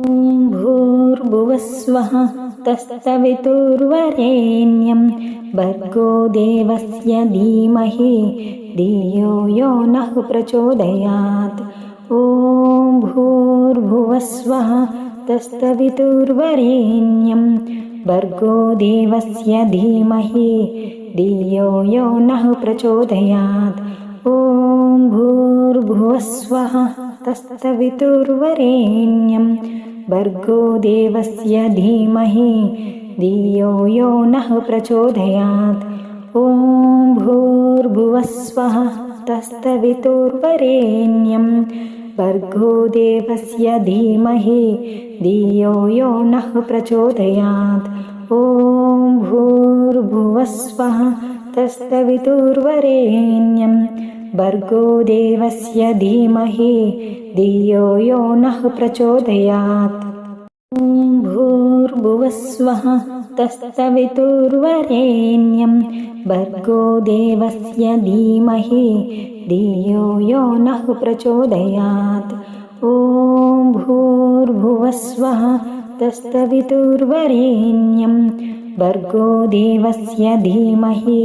ॐ भूर्भुवस्वः तत्सवितुर्वरेण्यं भर्गो देवस्य धीमहि धियो यो नः प्रचोदयात्। ॐ भूर्भुवस्वः तत्सवितुर्वरेण्यं भर्गो देवस्य धीमहि धियो यो नः प्रचोदयात्। ॐ भूर्भुवस्वः तत्सवितुर्वरेण्यं भर्गो देवस्य धीमहि धियो यो नः प्रचोदयात्। ॐ भूर्भुवस्वः तत्सवितुर्वरेण्यं भर्गो देवस्य धीमहि धियो यो नः प्रचोदयात्। ॐ भूर्भुवस्वः तत्सवितुर्वरेण्यं भर्गो देवस्य धीमहि धियो यो नः प्रचोदयात्। ॐ भूर्भुवस्वः तत्सवितुर्वरेण्यं भर्गो देवस्य धीमहि धियो यो नः प्रचोदयात्। ॐ भूर्भुवस्वः तत्सवितुर्वरेण्यं भर्गो देवस्य धीमहि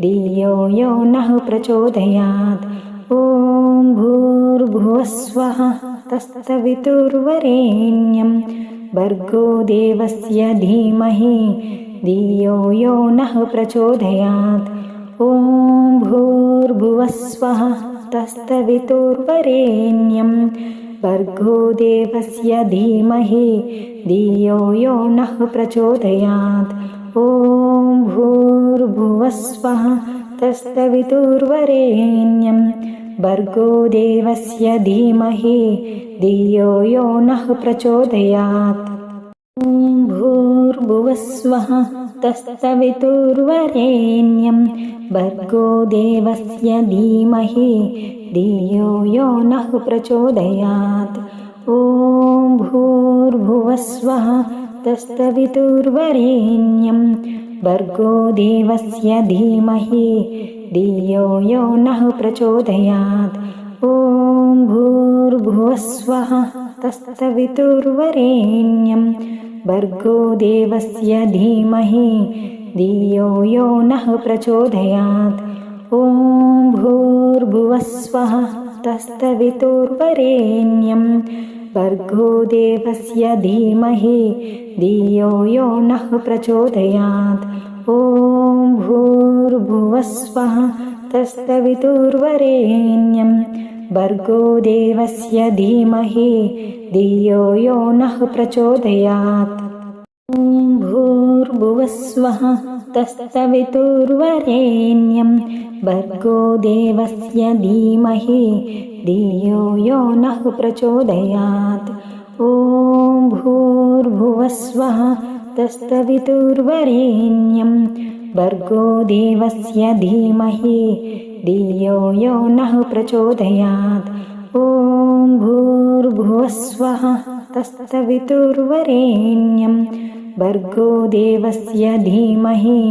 धियो यो नः प्रचोदयात्। ॐ भूर्भुवस्वः तत्सवितुर्वरेण्यं भर्गो देवस्य धीमहि धियो यो नः प्रचोदयात्। ॐ भूर्भुवस्वः तत्सवितुर्वरेण्यं भर्गो देवस्य धीमहि धियो यो नः प्रचोदयात्। ॐ भूर्भुवस्वः तत्सवितुर्वरेण्यं भर्गो देवस्य धीमहि धियो यो नः प्रचोदयात्। ॐ भूर्भुवस्वः तत्सवितुर्वरेण्यं भर्गो देवस्य धीमहि धियो यो नः प्रचोदयात्। ॐ भूर्भुवस्वः तत्सवितुर्वरेण्यं भर्गो देवस्य धीमहि धियो यो नः प्रचोदयात्। ॐ भूर्भुवस्वः तत्सवितुर्वरेण्यं भर्गो देवस्य धीमहि धियो यो नः प्रचोदयात्। ॐ भूर्भुवस्वः तत्सवितुर्वरेण्यं भर्गो देवस्य धीमहि धियो यो नः प्रचोदयात्। ॐ भूर्भुवस्वः तत्सवितुर्वरेण्यं भर्गो देवस्य धीमहि धियो यो नः प्रचोदयात्। ॐ भूर्भुवस्वः तत्सवितुर्वरेण्यं भर्गो देवस्य धीमहि धियो यो नः प्रचोदयात्। ॐ भूर्भुवस्वः तत्सवितुर्वरेण्यं भर्गो देवस्य धीमहि धियो यो नः प्रचोदयात्। ॐ भूर्भुवस्वः तत्सवितुर्वरेण्यं भर्गो देवस्य धीमहि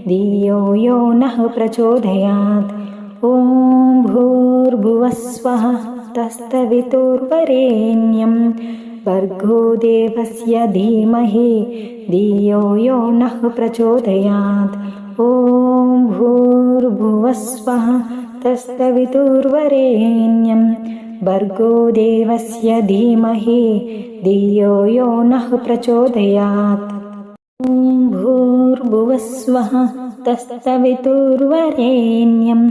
धियो यो नः प्रचोदयात्। ॐ भूर्भुवस्वः तत्सवितुर्वरेण्यं भर्गो देवस्य धीमहि धियो यो नः प्रचोदयात्। ॐ भूर्भुवस्वः तत्सवितुर्वरेण्यं भर्गो देवस्य धीमहि धियो यो नः प्रचोदयात्। ॐ भूर्भुवस्वः तत्सवितुर्वरेण्यं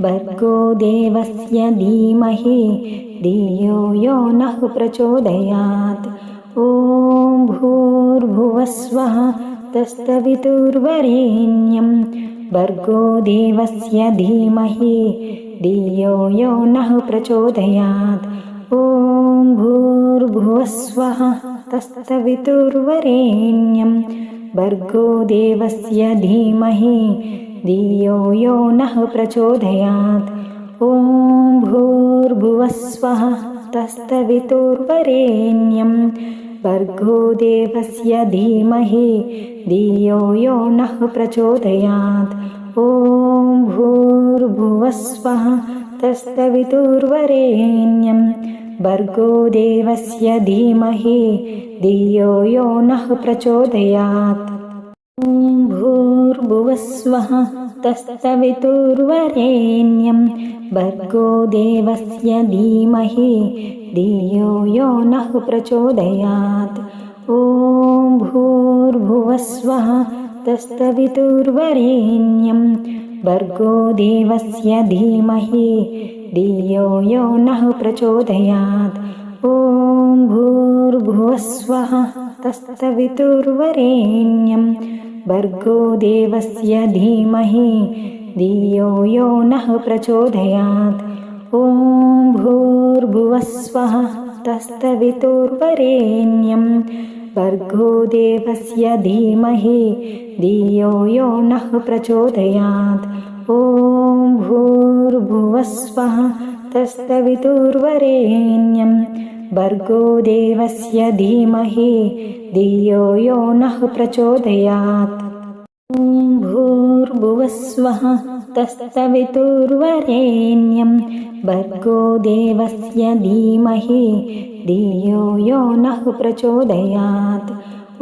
भर्गो देवस्य धीमहि धियो यो नः प्रचोदयात्। ॐ भूर्भुवस्वः तत्सवितुर्वरेण्यं भर्गो देवस्य धीमहि धियो यो नः प्रचोदयात्। ॐ भूर्भुवस्वः तत्सवितुर्वरेण्यं भर्गो देवस्य धीमहि धियो यो नः प्रचोदयात्। ॐ भूर्भुवस्वः तत्सवितुर्वरेण्यं भर्गो देवस्य धीमहि धियो यो नः प्रचोदयात्। ॐ भूर्भुवस्वः तत्सवितुर्वरेण्यं भर्गो देवस्य धीमहि धियो यो नः प्रचोदयात्। ॐ भूर्भुवस्वः तत्सवितुर्वरेण्यं भर्गो देवस्य धीमहि धियो यो नः प्रचोदयात्। ॐ भूर्भुवस्वः तत्सवितुर्वरेण्यं भर्गो देवस्य धीमहि धियो यो नः प्रचोदयात्। ॐ भूर्भुवस्वः तत्सवितुर्वरेण्यं भर्गो देवस्य धीमहि धियो यो नः प्रचोदयात्। ॐ भूर्भुवस्वः तत्सवितुर्वरेण्यं भर्गो देवस्य धीमहि धियो यो नः प्रचोदयात्। ॐ भूर्भुवस्वः तत्सवितुर्वरेण्यं भर्गो देवस्य धीमहि धियो यो नः प्रचोदयात्। ॐ भूर्भुवस्वः तत्सवितुर्वरेण्यं भर्गो देवस्य धीमहि धियो यो नः प्रचोदयात्।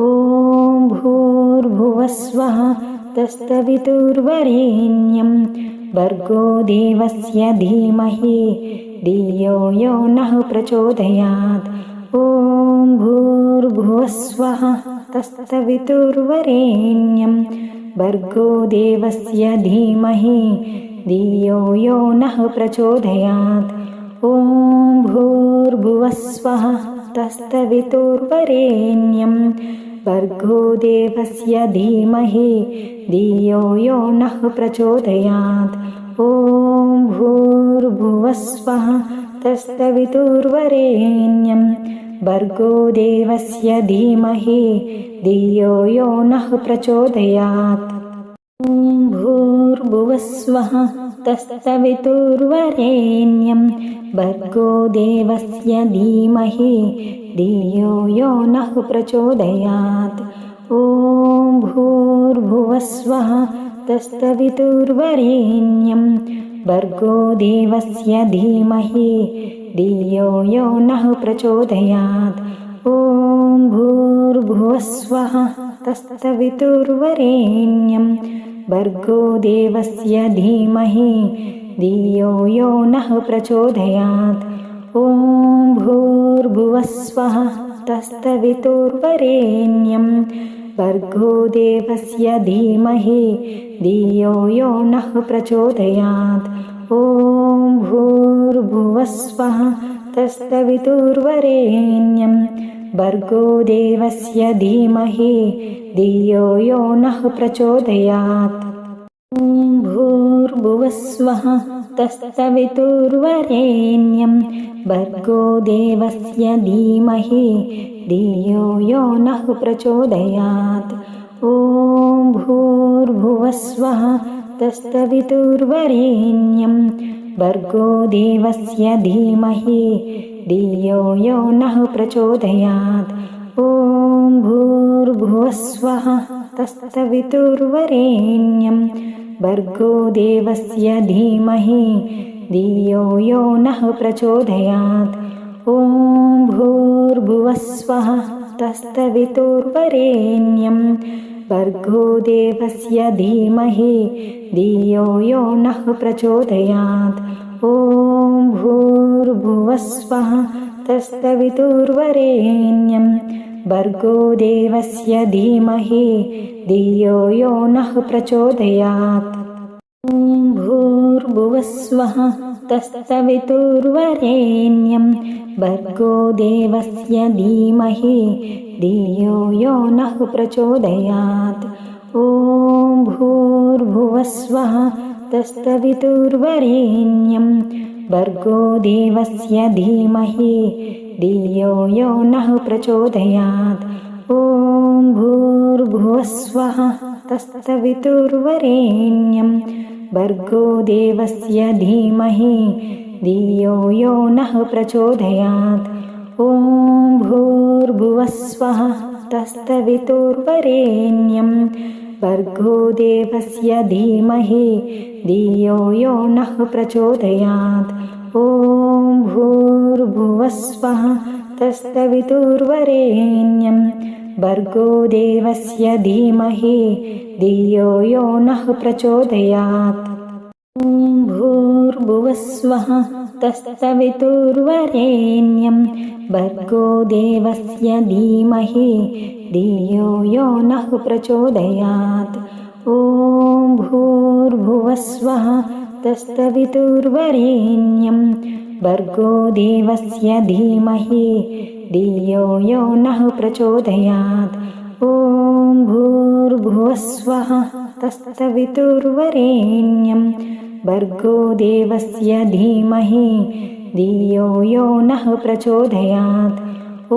ॐ भूर्भुवस्वः तत्सवितुर्वरेण्यं भर्गो देवस्य धीमहि धियो यो नः प्रचोदयात्। ॐ भूर्भुवस्वः तत्सवितुर्वरेण्यं भर्गो देवस्य धीमहि धियो यो नः प्रचोदयात्। ॐ भूर्भुवस्वः तत्सवितुर्वरेण्यं भर्गो देवस्य धीमहि धियो यो नः प्रचोदयात्। ॐ भूर्भुवस्वः तत्सवितुर्वरेण्यं भर्गो देवस्य धीमहि धियो यो नः प्रचोदयात्। ॐ भूर्भुवस्वः तत्सवितुर्वरेण्यं भर्गो देवस्य धीमहि धियो यो नः प्रचोदयात्। ॐ भूर्भुवस्वः तत्सवितुर्वरेण्यं भर्गो देवस्य धीमहि धियो यो नः प्रचोदयात्। ॐ भूर्भुवस्वः तत्सवितुर्वरेण्यं भर्गो देवस्य धीमहि धियो यो नः प्रचोदयात्। ॐ भूर्भुवस्वः तत्सवितुर्वरेण्यं भर्गो देवस्य धीमहि धियो यो नः प्रचोदयात्। ॐ भूर्भुवस्वः तत्सवितुर्वरेण्यं भर्गो देवस्य धीमहि धियो यो नः प्रचोदयात्। ॐ भूर्भुवस्वः तत्सवितुर्वरेण्यं भर्गो देवस्य धीमहि धियो यो नः प्रचोदयात्। ॐ भूर्भुवस्वः तत्सवितुर्वरेण्यं भर्गो देवस्य धीमहि धियो यो नः प्रचोदयात्। ॐ भूर्भुवस्वः तत्सवितुर्वरेण्यं भर्गो देवस्य धीमहि धियो यो नः प्रचोदयात्। ॐ भूर्भुवस्वः तत्सवितुर्वरेण्यं भर्गो देवस्य धीमहि धियो यो नः प्रचोदयात्। ॐ भूर्भुवस्वः तत्सवितुर्वरेण्यं भर्गो देवस्य धीमहि धियो यो नः प्रचोदयात्। ॐ भूर्भुवस्वः तत्सवितुर्वरेण्यं भर्गो देवस्य धीमहि धियो यो नः प्रचोदयात्। ॐ भूर्भुवस्वः तत्सवितुर्वरेण्यं भर्गो देवस्य धीमहि धियो यो नः प्रचोदयात्। ॐ भूर्भुवस्वः तत्सवितुर्वरेण्यं भर्गो देवस्य धीमहि धियो यो नः प्रचोदयात्। ॐ भूर्भुवस्वः तत्सवितुर्वरेण्यं भर्गो देवस्य धीमहि धियो यो नः प्रचोदयात्। ॐ भूर्भुवस्वः तत्सवितुर्वरेण्यं भर्गो देवस्य धीमहि धियो यो नः प्रचोदयात्। ॐ भूर्भुवस्वः तत्सवितुर्वरेण्यं भर्गो देवस्य धीमहि धियो यो नः प्रचोदयात्। ॐ भूर्भुवस्वः तत्सवितुर्वरेण्यं भर्गो देवस्य धीमहि धियो यो नः प्रचोदयात्। ॐ भूर्भुवस्वः तत्सवितुर्वरेण्यं भर्गो देवस्य धीमहि धियो यो नः प्रचोदयात्। ॐ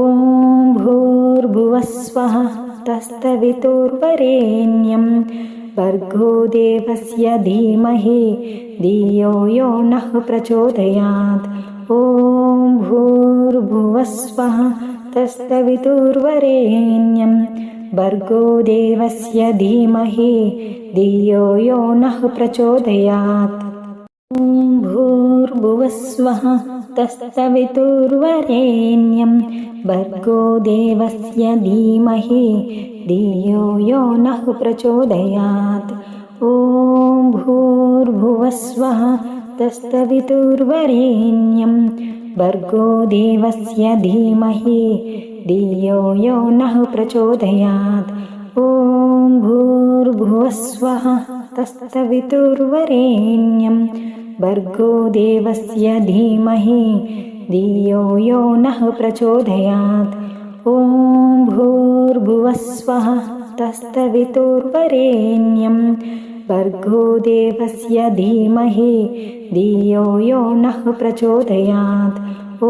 भूर्भुवस्वः तत्सवितुर्वरेण्यं भर्गो देवस्य धीमहि धियो यो नः प्रचोदयात्। ॐ भूर्भुवस्वः तत्सवितुर्वरेण्यं भर्गो देवस्य धीमहि धियो यो नः प्रचोदयात्। ॐ भूर्भुवस्वः तत्सवितुर्वरेण्यं भर्गो देवस्य धीमहि धियो यो नः प्रचोदयात्। ॐ भूर्भुवस्वः तत्सवितुर्वरेण्यं भर्गो देवस्य धीमहि धियो यो नः प्रचोदयात्। ॐ भूर्भुवस्वः तत्सवितुर्वरेण्यं भर्गो देवस्य धीमहि धियो यो नः प्रचोदयात्। ॐ भूर्भुवस्वः तत्सवितुर्वरेण्यं भर्गो देवस्य धीमहि धियो यो नः प्रचोदयात्। ॐ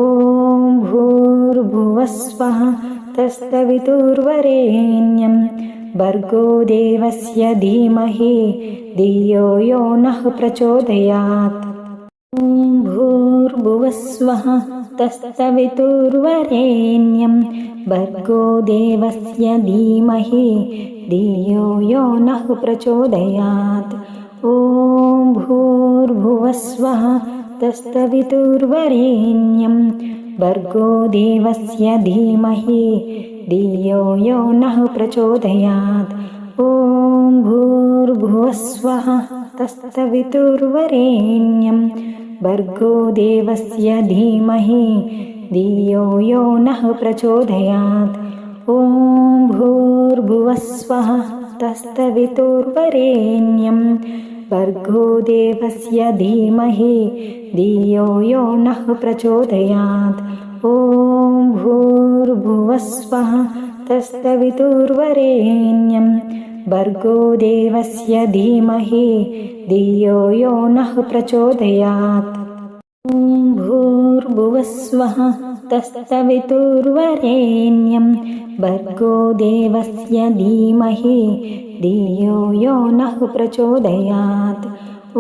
भूर्भुवस्वः तत्सवितुर्वरेण्यं भर्गो देवस्य धीमहि धियो यो नः प्रचोदयात्। ॐ भूर्भुवस्वः तत्सवितुर्वरेण्यं भर्गो देवस्य धीमहि धियो यो नः प्रचोदयात्। ॐ भूर्भुवस्वः तत्सवितुर्वरेण्यं भर्गो देवस्य धीमहि धियो यो नः प्रचोदयात्। ॐ भूर्भुवस्वः तत्सवितुर्वरेण्यं भर्गो देवस्य धीमहि धियो यो नः प्रचोदयात्। ॐ भूर्भुवस्वः तत्सवितुर्वरेण्यं भर्गो देवस्य धीमहि धियो यो नः प्रचोदयात्। ॐ भूर्भुवस्वः तत्सवितुर्वरेण्यं भर्गो देवस्य धीमहि धियो यो नः प्रचोदयात्। ॐ भूर्भुवस्वः तत्सवितुर्वरेण्यं भर्गो देवस्य धीमहि धियो यो नः प्रचोदयात्। ॐ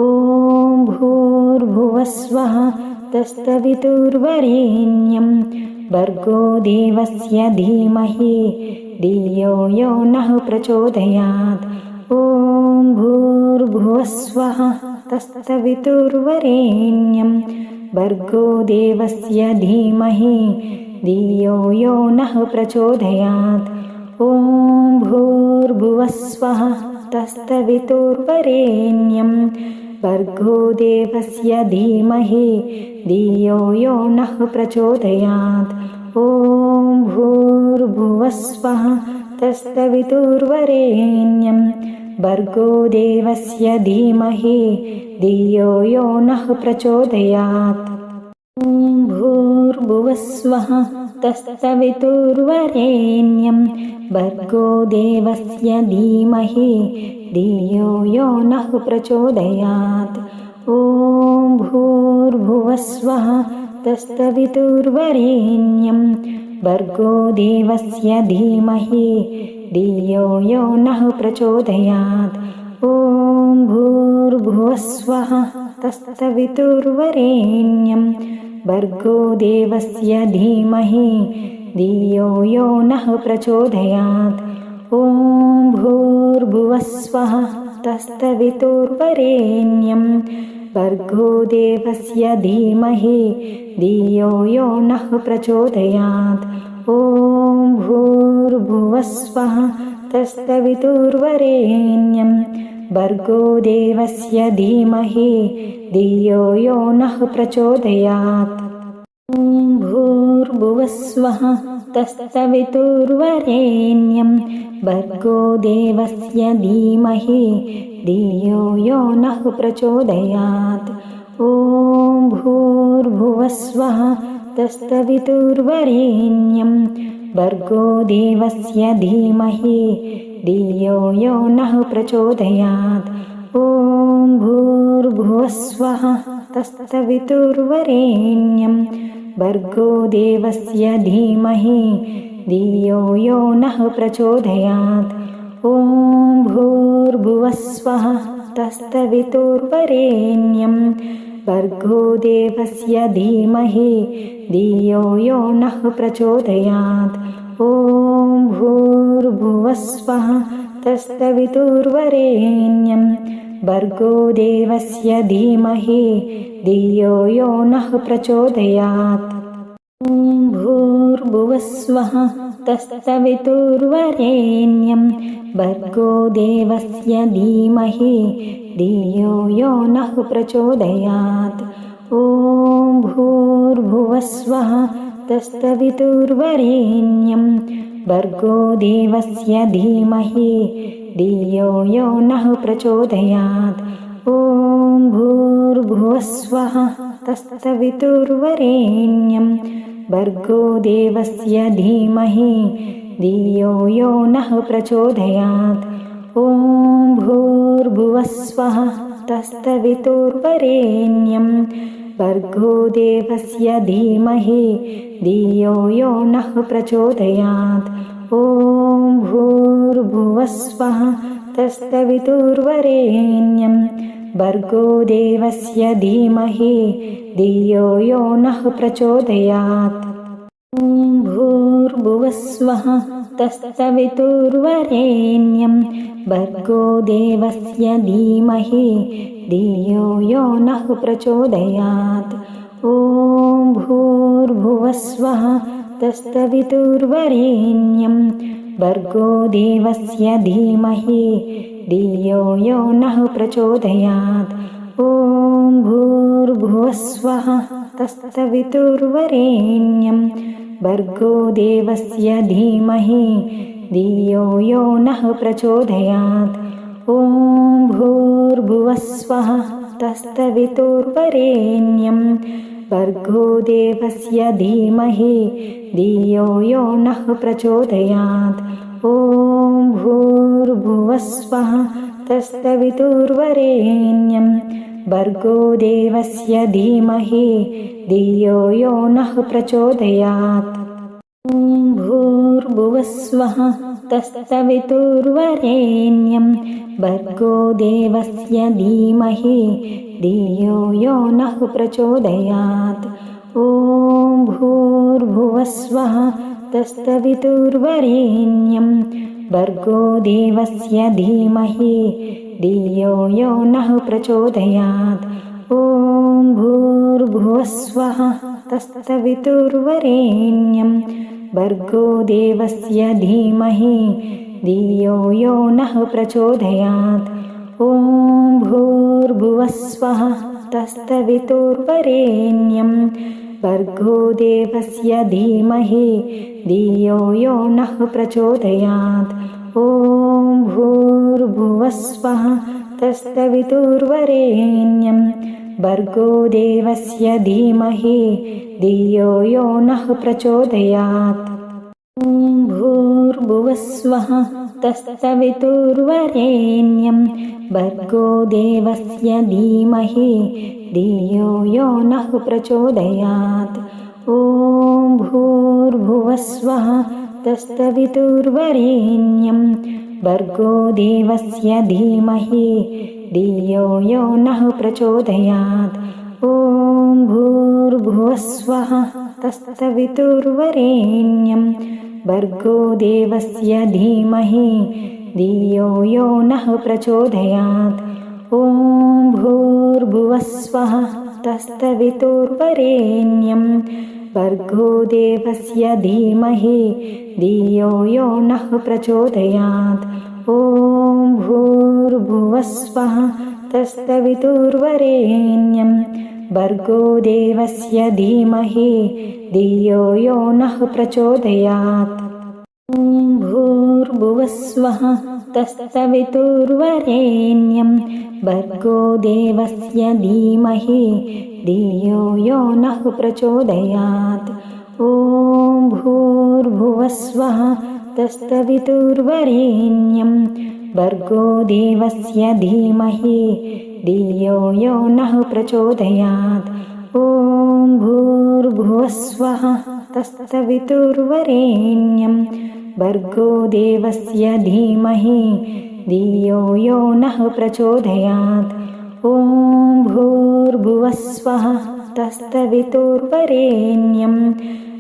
भूर्भुवस्वः तत्सवितुर्वरेण्यं भर्गो देवस्य धीमहि धियो यो नः प्रचोदयात्। ॐ भूर्भुवस्वः तत्सवितुर्वरेण्यं भर्गो देवस्य धीमहि धियो यो नः प्रचोदयात्। ॐ भूर्भुवस्वः तत्सवितुर्वरेण्यं भर्गो देवस्य धीमहि धियो यो नः प्रचोदयात्। ॐ भूर्भुवस्वः तत्सवितुर्वरेण्यं भर्गो देवस्य धीमहि धियो यो नः प्रचोदयात्। ॐ भूर्भुवस्वः तत्सवितुर्वरेण्यं भर्गो देवस्य धीमहि धियो यो नः प्रचोदयात्। ॐ भूर्भुवस्वः तत्सवितुर्वरेण्यं भर्गो देवस्य धीमहि धियो यो नः प्रचोदयात्। ॐ भूर्भुवस्वः तत्सवितुर्वरेण्यं भर्गो देवस्य धीमहि धियो यो नः प्रचोदयात्। ॐ भूर्भुवस्वः तत्सवितुर्वरेण्यं भर्गो देवस्य धीमहि धियो यो नः प्रचोदयात्। ॐ भूर्भुवस्वः तत्सवितुर्वरेण्यं भर्गो देवस्य धीमहि धियो यो नः प्रचोदयात्। ॐ भूर्भुवस्वः तत्सवितुर्वरेण्यं भर्गो देवस्य धीमहि धियो यो नः प्रचोदयात्। ॐ भूर्भुवस्वः तत्सवितुर्वरेण्यं भर्गो देवस्य धीमहि धियो यो नः प्रचोदयात्। ॐ भूर्भुवस्वः तत्सवितुर्वरेण्यं भर्गो देवस्य धीमहि धियो यो नः प्रचोदयात्। ॐ भूर्भुवस्वः तत्सवितुर्वरेण्यं भर्गो देवस्य धीमहि धियो यो नः प्रचोदयात्। ॐ भूर्भुवस्वः तत्सवितुर्वरेण्यं भर्गो देवस्य धीमहि धियो यो नः प्रचोदयात्। ॐ भूर्भुवस्वः तत्सवितुर्वरेण्यं भर्गो देवस्य धीमहि धियो यो नः प्रचोदयात्। ॐ भूर्भुवस्वः तत्सवितुर्वरेण्यं भर्गो देवस्य धीमहि धियो यो नः प्रचोदयात्। ॐ भूर्भुवस्वः तत्सवितुर्वरेण्यं भर्गो देवस्य धीमहि धियो यो नः प्रचोदयात्। ॐ भूर्भुवस्वः तत्सवितुर्वरेण्यं भर्गो देवस्य धीमहि धियो यो नः प्रचोदयात्। ॐ भूर्भुवस्वः तत्सवितुर्वरेण्यं भर्गो देवस्य धीमहि धियो यो नः प्रचोदयात्। ॐ भूर्भुवस्वः तत्सवितुर्वरेण्यं भर्गो देवस्य धीमहि धियो यो नः प्रचोदयात्। ॐ भूर्भुवस्वः तत्सवितुर्वरेण्यं भर्गो देवस्य धीमहि धियो यो नः प्रचोदयात्। ॐ भूर्भुवस्वः तत्सवितुर्वरेण्यं भर्गो देवस्य धीमहि धियो यो नः प्रचोदयात्। ॐ भूर्भुवस्वः तत्सवितुर्वरेण्यं भर्गो देवस्य धीमहि धियो यो नः प्रचोदयात्। ॐ भूर्भुवस्वः तत्सवितुर्वरेण्यं भर्गो देवस्य धीमहि धियो यो नः प्रचोदयात्। ॐ भूर्भुवस्वः तत्सवितुर्वरेण्यं भर्गो देवस्य धीमहि धियो यो नः प्रचोदयात्। ॐ भूर्भुवस्वः तत्सवितुर्वरेण्यं भर्गो देवस्य धीमहि धियो यो नः प्रचोदयात्। ॐ भूर्भुवस्वः तत्सवितुर्वरेण्यं भर्गो देवस्य धीमहि धियो यो नः प्रचोदयात्। ॐ भूर्भुवस्वः तत्सवितुर्वरेण्यं भर्गो देवस्य धीमहि धियो यो नः प्रचोदयात्। ॐ भूर्भुवस्वः तत्सवितुर्वरेण्यं भर्गो देवस्य धीमहि धियो यो नः प्रचोदयात्। ॐ भूर्भुवस्वः तत्सवितुर्वरेण्यं भर्गो देवस्य धीमहि धियो यो नः प्रचोदयात्। ॐ भूर्भुवस्वः तत्सवितुर्वरेण्यं भर्गो देवस्य धीमहि धियो यो नः प्रचोदयात्। ॐ भूर्भुवस्वः तत्सवितुर्वरेण्यं भर्गो देवस्य धीमहि धियो यो नः प्रचोदयात्। ॐ भूर्भुवस्वः तत्सवितुर्वरेण्यं भर्गो देवस्य धीमहि धियो यो नः प्रचोदयात् ॐ भूर्भुवस्वः तत्सवितुर्वरेण्यं भर्गो देवस्य धीमहि धियो यो नः प्रचोदयात् ॐ भूर्भुवस्वः तत्सवितुर्वरेण्यं भर्गो देवस्य धीमहि धियो यो नः प्रचोदयात् ॐ भूर्भुवस्वः तत्सवितुर्वरेण्यं भर्गो देवस्य धीमहि धियो यो नः प्रचोदयात् ॐ भूर्भुवस्वः तत्सवितुर्वरेण्यं भर्गो देवस्य धीमहि धियो यो नः प्रचोदयात् ॐ भूर्भुवस्वः तत्सवितुर्वरेण्यं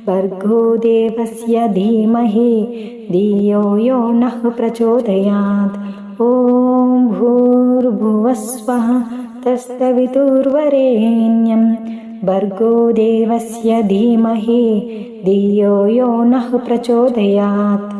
भर्गो देवस्य धीमहि धियो यो नः प्रचोदयात् ॐ भूर्भुवस्वः तत्सवितुर्वरेण्यं भर्गो देवस्य धीमहि धियो यो नः प्रचोदयात्